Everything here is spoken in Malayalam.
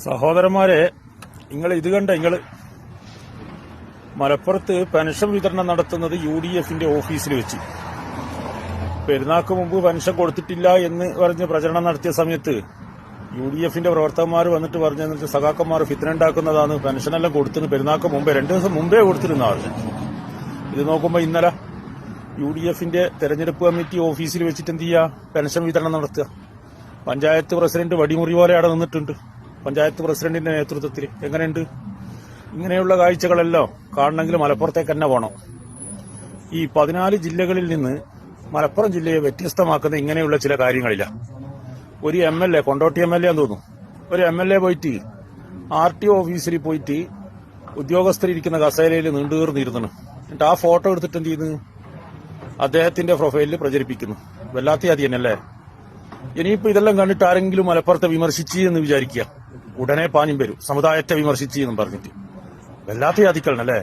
സഹോദരന്മാരെ, ഇത് കണ്ട മലപ്പുറത്ത് പെൻഷൻ വിതരണം നടത്തുന്നത് UDF-ന്റെ ഓഫീസിൽ വെച്ച് പെരുന്നാൾക്ക് മുമ്പ് പെൻഷൻ കൊടുത്തിട്ടില്ല എന്ന് പറഞ്ഞ് പ്രചരണം നടത്തിയ സമയത്ത് UDF-ന്റെ പ്രവർത്തകന്മാർ വന്നിട്ട് പറഞ്ഞ സഖാക്കന്മാർ ഫിത്ന പെൻഷനെല്ലാം കൊടുത്തിന് പെരുന്നാൾക്ക് മുമ്പേ 2 ദിവസം മുമ്പേ കൊടുത്തിരുന്ന പറഞ്ഞു. ഇത് നോക്കുമ്പോൾ ഇന്നലെ UDF-ന്റെ തെരഞ്ഞെടുപ്പ് കമ്മിറ്റി ഓഫീസിൽ വെച്ചിട്ട് എന്ത് ചെയ്യുക, പെൻഷൻ വിതരണം നടത്തുക. പഞ്ചായത്ത് പ്രസിഡന്റ് വടിമുറി പോലെ അവിടെ നിന്നിട്ടുണ്ട്. പഞ്ചായത്ത് പ്രസിഡന്റിന്റെ നേതൃത്വത്തിൽ എങ്ങനെയുണ്ട്? ഇങ്ങനെയുള്ള കാഴ്ചകളെല്ലാം കാണണമെങ്കിൽ മലപ്പുറത്തേക്ക് തന്നെ പോകണം. ഈ 14 ജില്ലകളിൽ നിന്ന് മലപ്പുറം ജില്ലയെ വ്യത്യസ്തമാക്കുന്ന ഇങ്ങനെയുള്ള ചില കാര്യങ്ങളില്ല. ഒരു MLA, കൊണ്ടോട്ടി MLA എന്ന് തോന്നുന്നു, ഒരു MLA പോയിട്ട് RTO ഓഫീസിൽ പോയിട്ട് ഉദ്യോഗസ്ഥരിരിക്കുന്ന കസേരയിൽ നീണ്ടുകീർന്നിരുന്നു. എന്നിട്ട് ആ ഫോട്ടോ എടുത്തിട്ട് എന്ത് ചെയ്യുന്നു, അദ്ദേഹത്തിന്റെ പ്രൊഫൈലിൽ പ്രചരിപ്പിക്കുന്നു. വല്ലാത്ത ആദ്യം തന്നെയല്ലേ? ഇനിയിപ്പോ ഇതെല്ലാം കണ്ടിട്ട് ആരെങ്കിലും മലപ്പുറത്തെ വിമർശിച്ചു എന്ന് വിചാരിക്കുക, ഉടനെ പാഞ്ഞും വരും സമുദായത്തെ വിമർശിച്ചു എന്നും പറഞ്ഞിട്ട്. വല്ലാത്ത ജാതിക്കളല്ലേ?